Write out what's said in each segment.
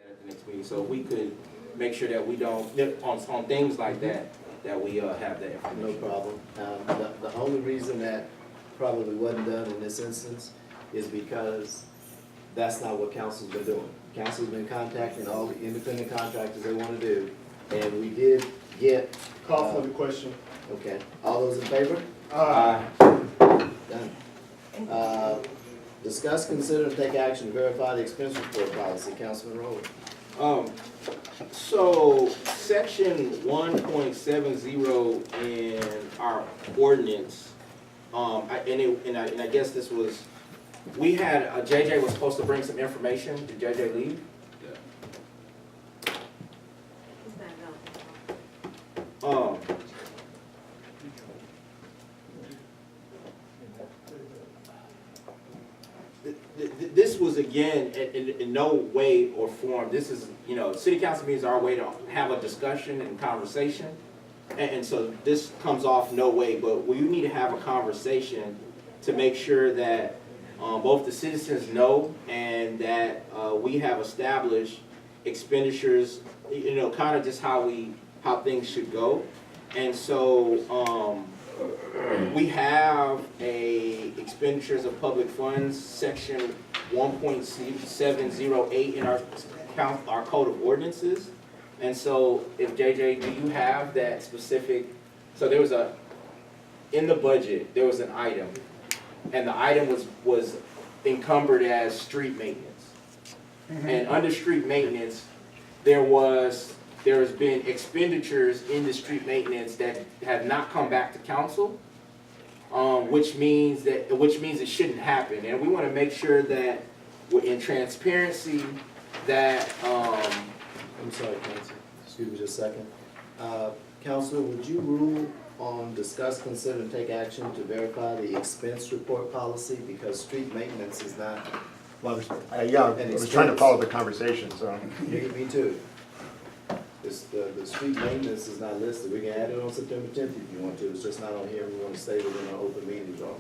at the next meeting, so we could make sure that we don't, on things like that, that we have that information. No problem. The only reason that probably wasn't done in this instance is because that's not what council's been doing. Council's been contacting all the independent contractors they want to do, and we did get. Call for the question. Okay, all those in favor? Aye. Done. Discuss, consider, and take action to verify the expense report policy. Councilman Rowland. So section 1.70 in our ordinance, and I guess this was, we had, JJ was supposed to bring some information. Did JJ leave? This was, again, in no way or form, this is, city council meetings are our way to have a discussion and conversation. And so this comes off no way, but we need to have a conversation to make sure that both the citizens know and that we have established expenditures, kind of just how things should go. And so we have a expenditures of public funds, section 1.708 in our code of ordinances. And so if JJ, do you have that specific, so there was in the budget, there was an item, and the item was encumbered as street maintenance. And under street maintenance, there has been expenditures in the street maintenance that have not come back to council, which means it shouldn't happen. And we want to make sure that we're in transparency, that I'm sorry, Council. Excuse me just a second. Counselor, would you rule on discuss, consider, and take action to verify the expense report policy, because street maintenance is not. Well, yeah, I was trying to follow the conversation, so. Me too. The street maintenance is not listed. We can add it on September 10th if you want to. It's just not on here. We want to stay within our open meetings laws.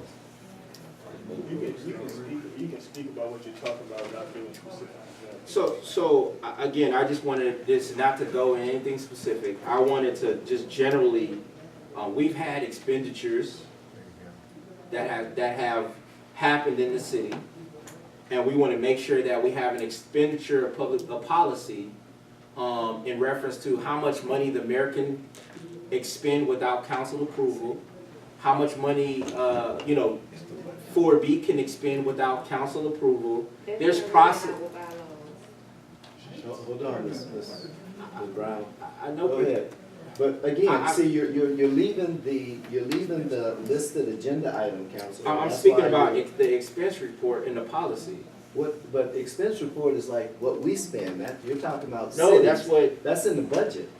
You can speak about what you're talking about without being specific. So again, I just wanted this not to go in anything specific. I wanted to just generally, we've had expenditures that have happened in the city, and we want to make sure that we have an expenditure of policy in reference to how much money the mayor can expend without council approval, how much money 4B can expend without council approval. There's process. Hold on, Ms. Brown. I know. Go ahead. But again, see, you're leaving the listed agenda item, Council. I'm speaking about the expense report and the policy. But expense report is like what we spend. That you're talking about. No, cities. That's in the budget.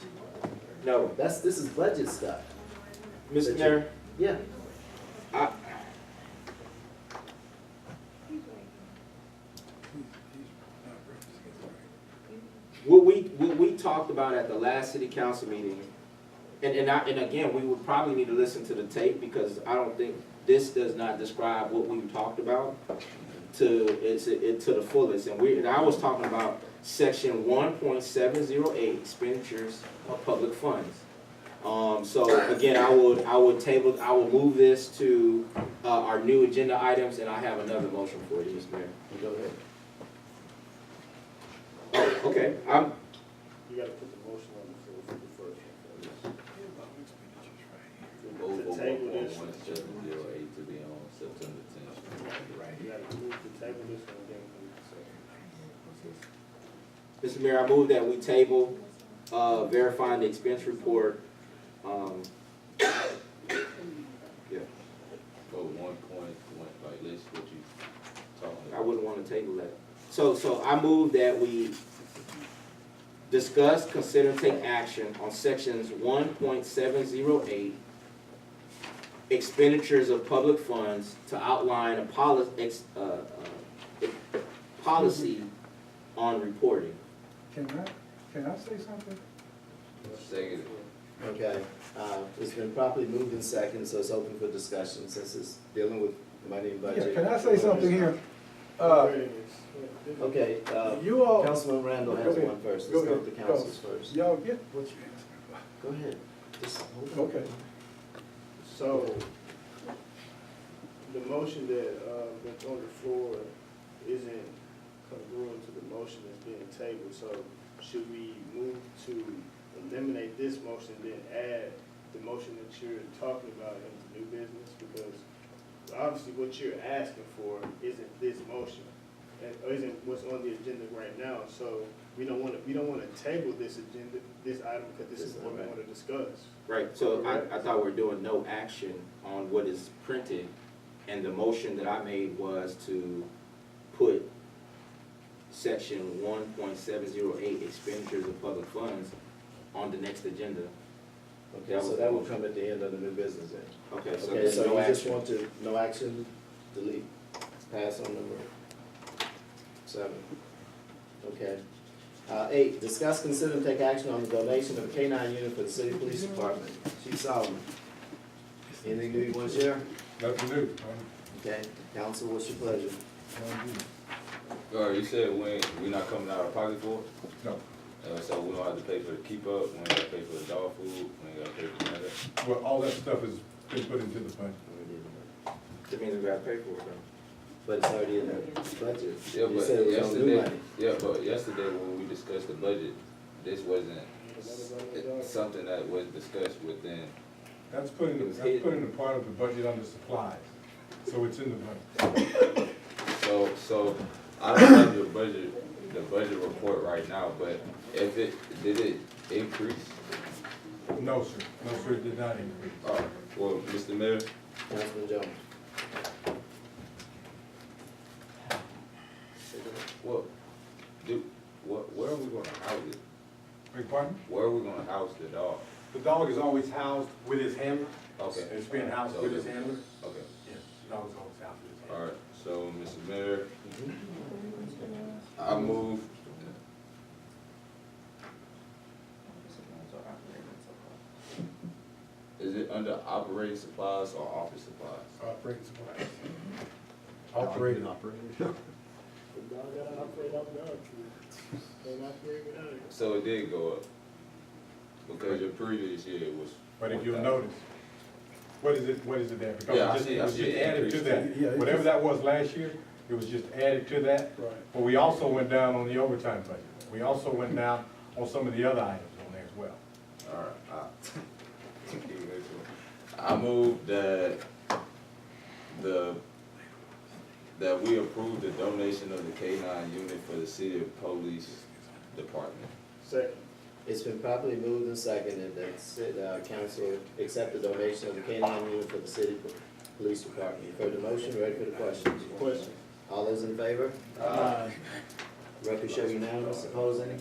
No. This is budget stuff. Mr. Mayor. Yeah. What we talked about at the last city council meeting, and again, we would probably need to listen to the tape, because I don't think this does not describe what we talked about to the fullest. And I was talking about section 1.708 expenditures of public funds. So again, I will move this to our new agenda items, and I have another motion for you, Mr. Mayor. Go ahead. Oh, okay. You gotta put the motion on the floor for the first one. To table this. 1.708 to be on September 10th. You gotta move to table this one, then we can say. Mr. Mayor, I move that we table verifying the expense report. Yeah. For 1 point, like list what you talking I about. wouldn't want to table that. So I move that we discuss, consider, and take action on sections 1.708, expenditures of public funds, to outline a policy on reporting. Can I say something? Second. Okay. It's been properly moved in second, so it's open for discussion since it's dealing with money and budget. Yeah, can I say something here? Okay, You all, Councilman Randall has Go ahead. one first. Go Let's go ahead. with the councils first. y'all get what you asked. Go ahead. Just hold on. Okay. So, the motion that's on the floor isn't congruent to the motion that's being tabled, so should we move to eliminate this motion and then add the motion that you're talking about into new business? Because obviously what you're asking for isn't this motion, or isn't what's on the agenda right now, so we don't wanna table this agenda, this item, because this is what we wanna discuss. Right, so I thought we're doing no action on what is printed, and the motion that I made was to put section 1.708 expenditures of public funds on the next agenda. Okay, so that will come at the end of the new business then. Okay, so Okay, there's so no you just action. want to, no action, delete, pass on number 7. Okay. 8, discuss, consider, and take action on the donation of a K-9 unit for the city police department. Chief Solomon. Anything new you want to share? Nothing new. Okay, council, what's your pleasure? You said we not coming out of pocket for it? No. So we don't have to pay for the keep up, we ain't gotta pay for the dog food, we ain't gotta pay for none of that? Well, all that stuff has been put into the budget. That means we gotta pay for it though. But it's already in the budget. Yeah, You but said it was on new money. yesterday when we discussed the budget, this wasn't something that was discussed within. That's put in the part of the budget under supplies, so it's in the budget. So I don't have the budget report right now, but did it increase? No, sir, it did not increase. Well, Mr. Mayor, Councilman Jones. where are we gonna house it? Beg pardon? Where are we gonna house the dog? The dog is always housed with his handler. Okay. It's being housed with his handler. Okay, Yes, the dog is always housed with his handler. all right, so, Mr. Mayor, I move. Is it under operating supplies or office supplies? Operating supplies. Operating. The dog gotta operate off dog food. Can't operate without it. So it did go up, because your previous year was. But if you'll notice, what is it there? Because Yeah, I it see was just the added to increase. that. Yeah, it Whatever just- that was last year, it was just added to that. Right. But we also went down on the overtime budget. We also went down on some of the other items on there as well. All right. I move that we approve the donation of the K-9 unit for the city police department. Second. It's been properly moved and seconded that council accept the donation of the K-9 unit for the city police department. You've heard the motion, ready for the questions? Question. All those in favor? Aye. Record show unanimous, oppose any?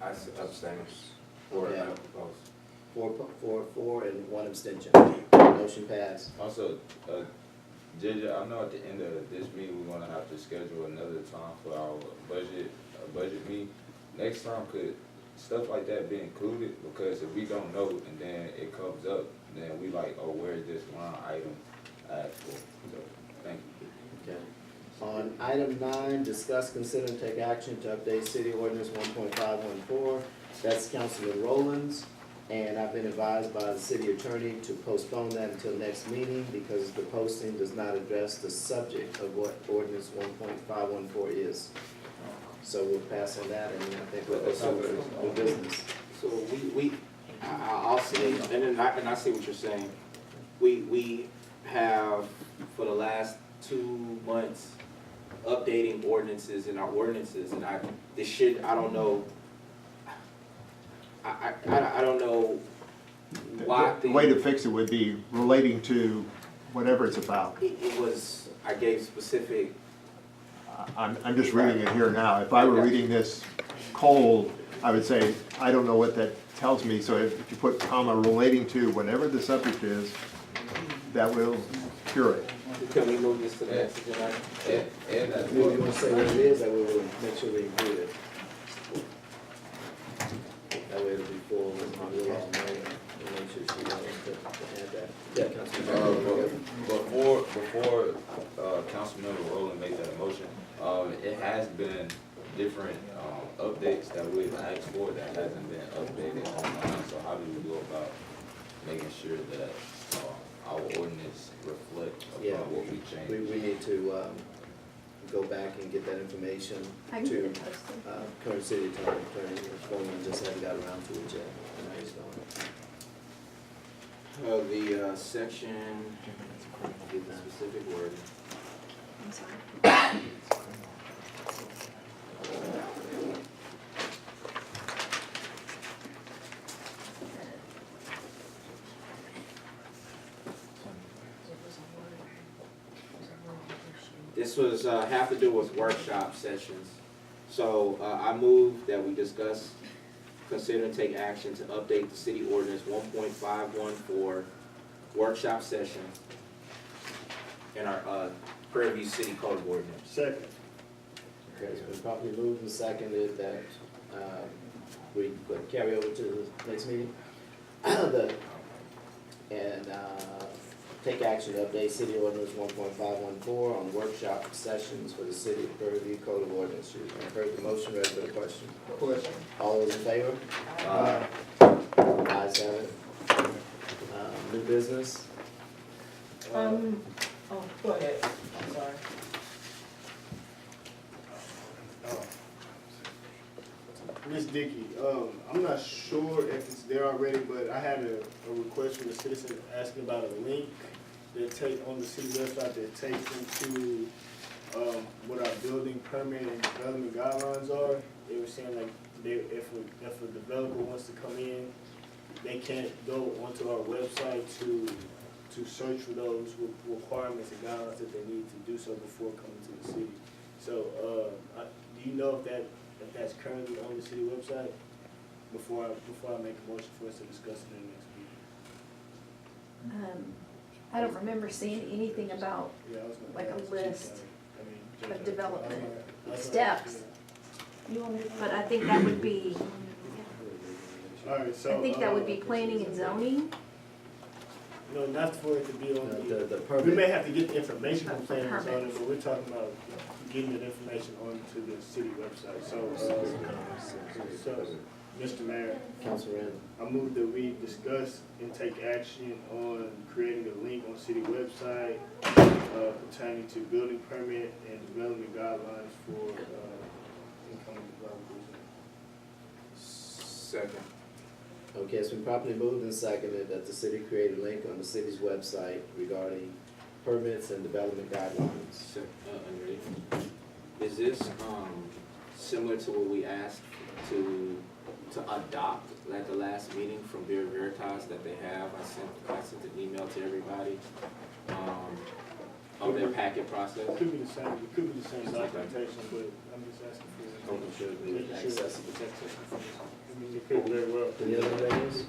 I abstain. Or Okay. not opposed. 4, and 1 abstention. Motion passed. Also, JJ, I know at the end of this meeting, we're gonna have to schedule another time for our budget meeting. Next time, could stuff like that be included? Because if we don't know and then it comes up, then we like, oh, where's this line item at for? So, thank you. Okay. On item 9, discuss, consider, and take action to update city ordinance 1.514. That's Councilman Rowlands, and I've been advised by the city attorney to postpone that until next meeting because the posting does not address the subject of what ordinance 1.514 is. So we'll pass on that, and I think we'll go to new business. So I'll say, and I see what you're saying. We have, for the last 2 months, updating ordinances in our ordinances, and I don't know, I don't know why. The way to fix it would be relating to whatever it's about. It was, I gave specific, I'm just reading it here now. If I were reading this cold, I would say, I don't know what that tells me. So if you put comma relating to whatever the subject is, that will cure it. can we move this to the next agenda item? And that's You want to say what it is, that way we'll make sure we include it. That way it'll be full, and we'll all know, and make sure she knows to add that. Yeah, Councilman. before Councilmember Rowland make that it has been different, updates that we've asked for that hasn't been updated online, so how do we go about making sure that, our ordinance reflect Yeah. upon what we changed? We need to, go back and get that information I can get to, it posted. current city attorney, Coleman just haven't got around to it yet, and now he's going. The section, give the specific word. I'm sorry. This was, have to do with workshop sessions. So, I move that we discuss, consider and take action to update the city ordinance 1.514 workshop session in our, Prairie View City Code of Ordinance. Second. Okay, it's been properly moved and seconded that, we would carry over to the next meeting. Take action to update city ordinance 1.514 on workshop sessions for the city of Prairie View Code of Ordinance. You've heard the motion, ready for the question? Question. All those in favor? Uh, Ayes have it. New business? Oh, go ahead, I'm sorry. Ms. Dickey, I'm not sure if it's there already, but I had a request from a citizen asking about a link that take on the city website that takes them to, what our building permit and development guidelines are. They were saying like, if a developer wants to come in, they can't go onto our website to search for those requirements and guidelines that they need to do so before coming to the city. So, do you know if that's currently on the city website? Before I make a motion for us to discuss it in the next meeting. I don't remember seeing anything about Yeah, I was gonna like a ask list Chief, of development I was gonna- steps. But I think that would be, All right, so. I think that would be planning and zoning. No, not for it to be on The the, we permit. may have to get the information from planning and zoning, Permits. but we're talking about getting that information onto the city website. So, Mr. Mayor, Council Randall. I move that we discuss and take action on creating a link on city website pertaining to building permit and development guidelines for incoming developers. Second. Okay, it's been properly moved and seconded that the city create a link on the city's website regarding permits and development guidelines. Unready. Is this, similar to what we asked to adopt at the last meeting from Bureau Veritas that they have? I sent an email to everybody, of their packet process. It could be the same documentation, but I'm just asking for. Making sure it's Making sure it's accessible. accessible. I mean, it could very well. Any other items?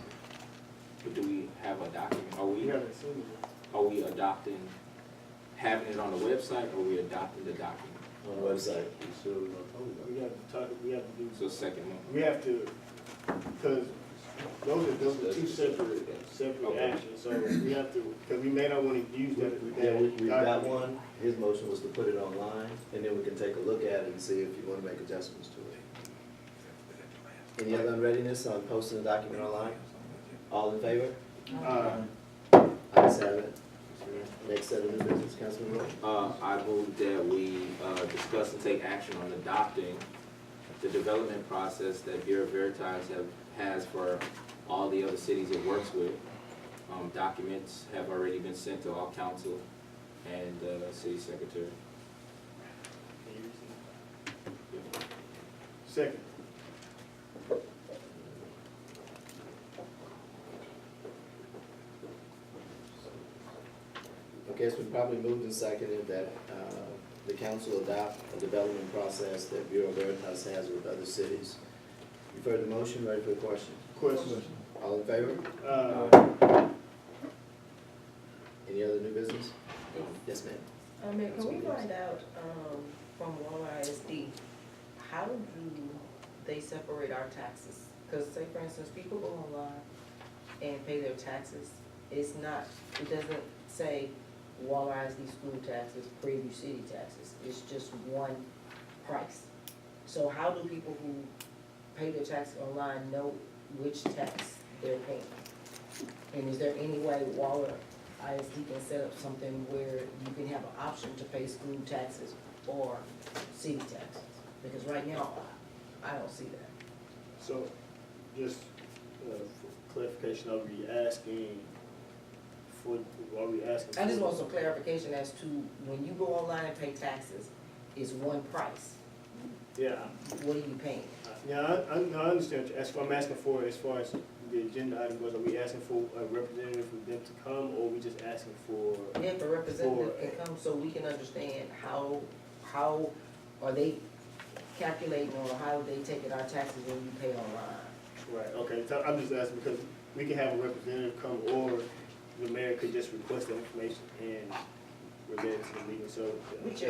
But do we have a document? We haven't seen it. Are we adopting, having it on the website, or are we adopting the document? On the website. We have to talk, we have to do, So second one. we have to, because those are two separate Okay. actions, so we have to, because we may not want to use that. Yeah, we've got document. one. His motion was to put it online, and then we can take a look at it and see if you want to make adjustments to it. Any other unreadiness on posting the document online? All in favor? Ayes have it. Next set of new business, Councilman Roy. I move that we, discuss and take action on adopting the development process that Bureau Veritas has for all the other cities it works with. Documents have already been sent to all council and, city secretary. Second. Okay, it's been probably moved and seconded that the council adopt a development process that Bureau Veritas has with other cities. You've heard the motion, ready for the question? Question. All in favor? Any other new business? Yes, ma'am. Mayor, can we find out, from Walmart ISD, how do they separate our taxes? Because say, for instance, people go online and pay their taxes, it's not, it doesn't say Walmart ISD school taxes, Prairie View city taxes, it's just one price. So how do people who pay their tax online know which tax they're paying? And is there any way Waller ISD can set up something where you can have an option to pay school taxes or city taxes? Because right now, I don't see that. So, just, for clarification, are we asking I just want some clarification as to when you go online and pay taxes, it's one price. Yeah, What are you paying? yeah, I understand what you're asking. I'm asking for, as far as the agenda item goes, are we asking for a representative for them to come, or are we just asking for? Yeah, if a representative can come so we can understand how are they calculating or how they taking our taxes when you pay online? Right, okay, so I'm just asking because we can have a representative come, or the mayor could just request the information and relay it to the meeting, so. It's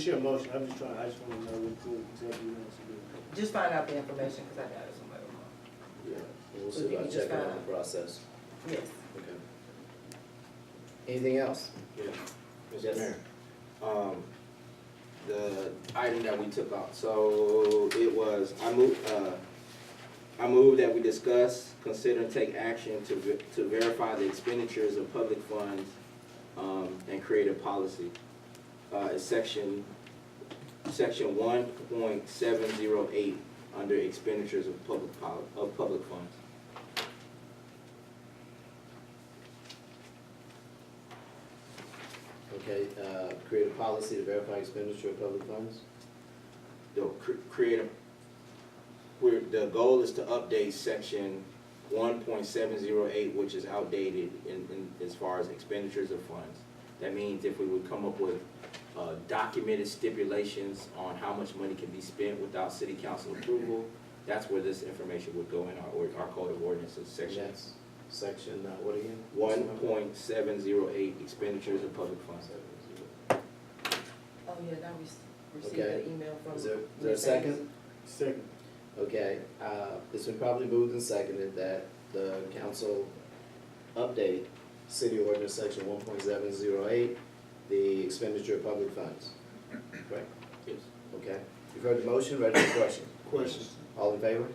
your motion, I just wanna know what exactly you want us to do. Just find out the information, cause I got it somewhere. Yeah, we'll So see if you about can just checking find on the out. process. Yes. Okay. Anything else? Yeah. Yes. Mr. Mayor, the item that we took out, so it was, I move that we discuss, consider, and take action to verify the expenditures of public funds, and create a policy. It's section 1.708, under expenditures of public funds. Okay, create a policy to verify expenditure of public funds. Create a, the goal is to update section 1.708, which is outdated in as far as expenditures of funds. That means if we would come up with documented stipulations on how much money can be spent without city council approval, that's where this information would go in our code of ordinances section. That's section, what again? 1.708, expenditures of public funds. Oh, yeah, now we received Okay. an email from. Is there a Ms. second? Hayes. Second. Okay, it's been probably moved and seconded that the council update city ordinance section 1.708, the expenditure of public funds. Correct? Yes. Okay, you've heard the motion, ready for question? Question. All in favor?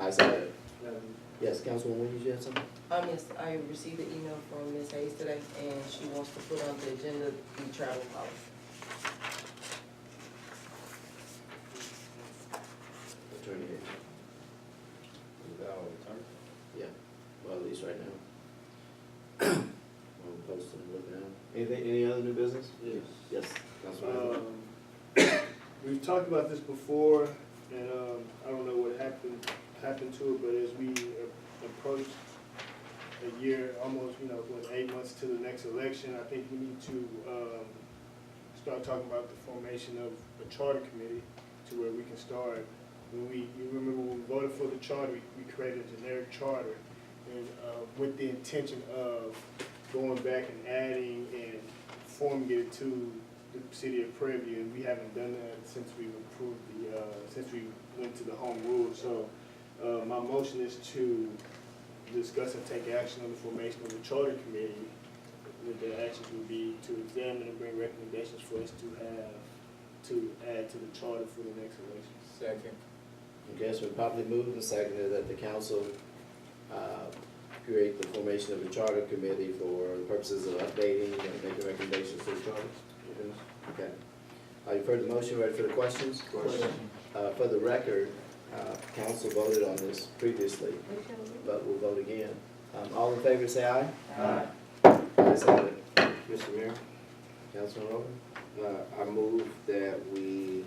Ayes have it. Yes, Councilwoman, did you have something? Yes, I received an email from Ms. Hayes today, and she wants to put on the agenda the travel policy. Attorney Hayes. Yeah, well, at least right now. I'm posting, look now. Anything, any other new business? Yes. Yes, Councilman. We've talked about this before, and I don't know what happened to it, but as we approach a year, almost, 8 months to the next election, I think we need to start talking about the formation of a charter committee to where we can start. You remember when we voted for the charter, we created a generic charter, and with the intention of going back and adding and forming it to the city of Prairie, and we haven't done that since we approved since we went to the home rule. So my motion is to discuss and take action on the formation of the charter committee. The actions would be to examine and bring recommendations for us to add to the charter for the next election. Second. Okay, so properly moved and seconded that the council create the formation of a charter committee for the purposes of updating and making recommendations to the charter. Okay. You've heard the motion, ready for the questions? Question. For the record, council voted on this previously, but we'll vote again. All in favor, say aye. Aye. Ayes have it. Mr. Mayor? Councilman Rogan? I move that we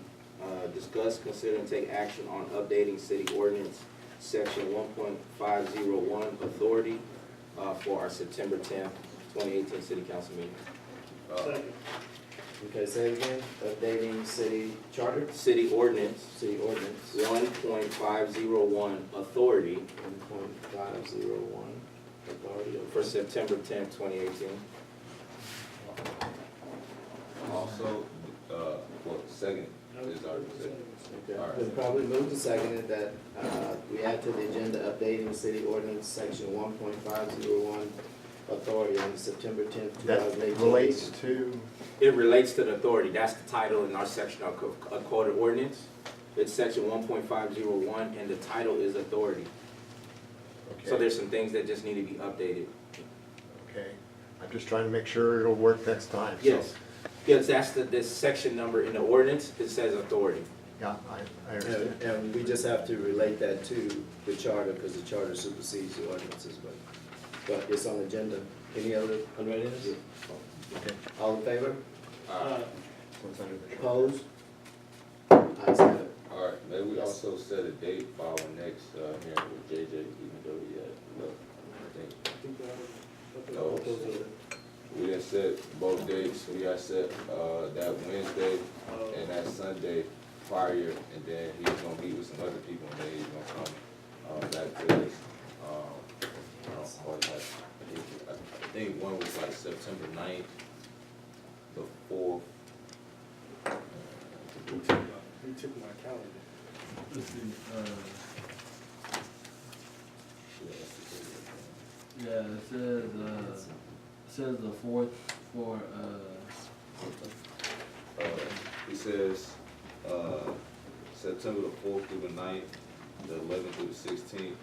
discuss, consider, and take action on updating city ordinance section 1.501, authority for our September 10th, 2018 city council meeting. Second. Okay, say it again. Updating city charter, City ordinance city ordinance 1.501, authority 1.501, authority for September 10th, 2018. Also, second is already second. Okay, All right. been probably moved and seconded that we add to the agenda updating city ordinance section 1.501, authority on September 10th, That 2018. relates to, It relates to the authority, that's the title in our section of code of ordinance. It's section 1.501, and the title is authority. So okay, there's some things that just need to be updated. okay. I'm just trying to make sure it'll work next time. So, Yes, yes, that's this section number in the ordinance, it says authority. Yeah, I understand. And we just have to relate that to the charter, because the charter supersedes the ordinances, but it's on the agenda. Any other unreadiness? Okay. All in favor? What's under the chart? Opposed? Ayes have it. Alright, maybe we also set a date for our next, hearing with JJ, even though we had, look, I think, no, we didn't set both dates, we had set, that Wednesday and that Sunday prior, and then he was gonna meet with some other people, and then he's gonna come, back to us. I don't quite have, I think one was like September 9th, the 4th. He took my calendar. Let's see, yeah, it says the fourth for, He says, September the 4th through the 9th, the 11th through the 16th,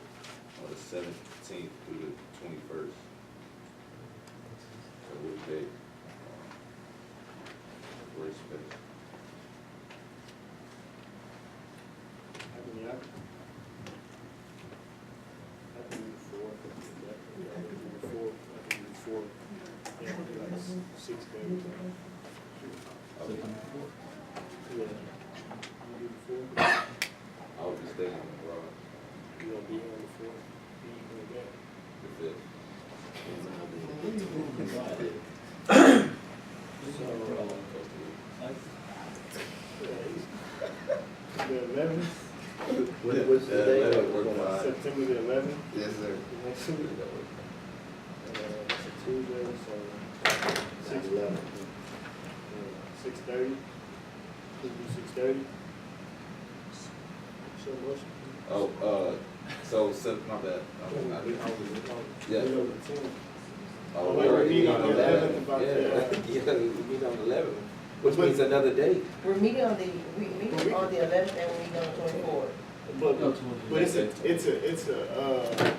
or the 17th through the 21st. So we'll take, where's space? I mean, I can do the 4th. I can do the 4th. I can do the 4th. Yeah, like 6 days. Yeah. You do the 4th. I'll be staying in the garage, You gonna be here on the 4th. You gonna get. the 5th. The 11th, What's the date? September the 11th. Yes, sir. Next week. It's a Tuesday, so 6/11. 6:30. Could do 6:30. Show motion. Oh, so, my bad. Yeah. Oh, wait, we meet on the 11th about Yeah, that. yeah, we meet on the 11th, which means another date. We're meeting on the 11th and we're meeting on the 24th. But it's a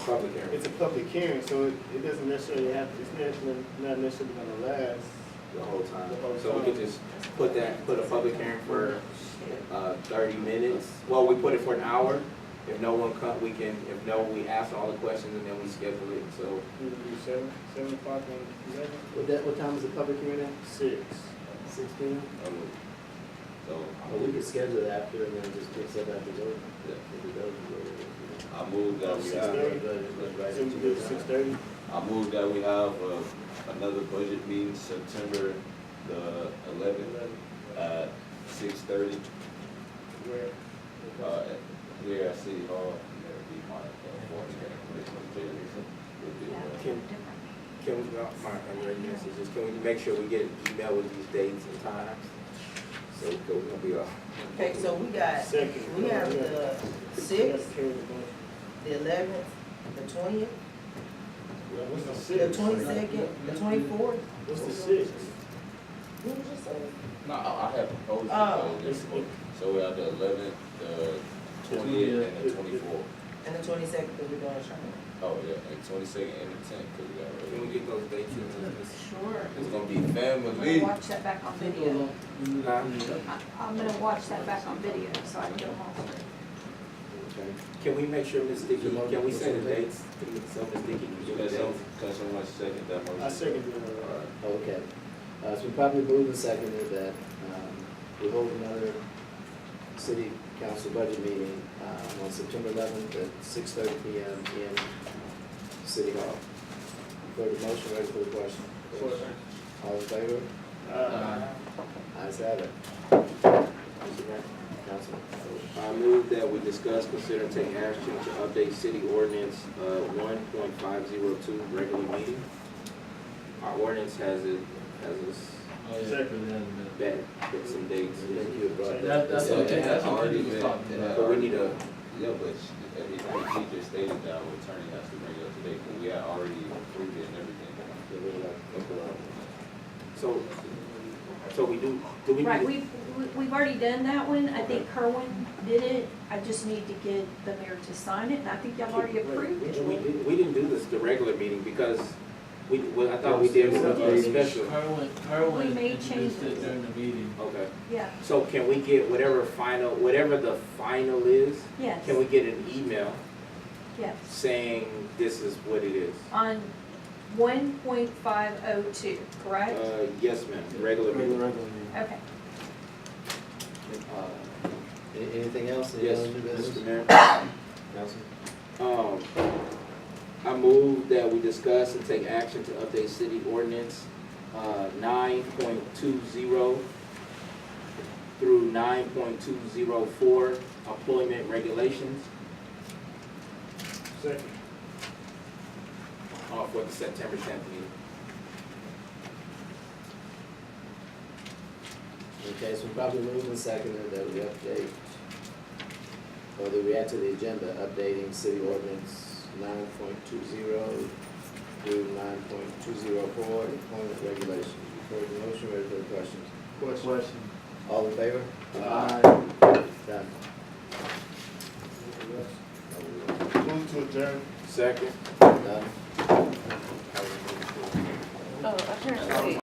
Public hearing. it's a public hearing, so it doesn't necessarily have, it's not necessarily gonna last. The whole time. The whole So we time. could just put a public hearing for, 30 minutes. Well, we put it for an hour. If no one come, we ask all the questions and then we schedule it, so. We can do 7 o'clock on 11th. What time is the public hearing at? 6. 6 p.m.? So, Well, we could schedule it after and then just fix it after the I move that we have, So we do 6:30. I move that we have, another budget meeting September the 11th at 6:30, Where? here at City Hall. And there'll be my, Can we, my message is, can we make sure we get an email with these dates and times? So we're gonna be off. Okay, so we have the 6th, the 11th, the 20th, What's the the 6th? 22nd, the 24th. What's the 6th? What was you saying? No, I have proposed. Oh. So we have the 11th, the 20th, and the 24th. And the 22nd, because we're doing a show. Oh, yeah, and 22nd and the 10th, because we got Can we get those dates? Sure. It's gonna be I'm family. gonna watch that back on video. I'm gonna watch that back on video, so I can get them all. Can we make sure, Ms. Dickey, can we say the dates? So Ms. Dickey can do the dates. Can someone second that motion? I second it. Alright. Okay. It's been probably moved and seconded that we hold another city council budget meeting on September 11th at 6:30 p.m. in City Hall. For the motion, ready for the question? All in favor? Ayes have it. Councilman. I move that we discuss, consider, take action to update city ordinance, 1.502, regular meeting. Our ordinance has us oh, yeah, Second. put that in there. back, put some dates. Thank you, brought That's So it okay, had that's what already you was been- talking it about. had But we need a, Yeah, but he just stated that our attorney has to bring it up today, because we had already approved it and everything. They really like to think about it. So we do we need? Right, we've already done that one, I think Kerwin did it, I just need to get the mayor to sign it, and I think y'all already approved it. We didn't do this the regular meeting because I thought we did a special. We Kerwin may introduced change it this. during the meeting. Okay, Yeah, so can we get whatever the final is? yes, Can we get an email yes, saying this is what it is? on 1.502, correct? Yes, ma'am, regular meeting. Okay. Anything else? Any Yes, other new business? Mr. Mayor. Councilman? I move that we discuss and take action to update city ordinance 9.20 through 9.204 employment regulations Second. for the September 10th meeting. Okay, so we probably moved and seconded that we update, or that we add to the agenda, updating city ordinance 9.20 through 9.204, employment regulations. You've heard the motion, ready for the questions? Question. All in favor? Aye. Done. Move to adjourn. Second. Done. Oh, apparently.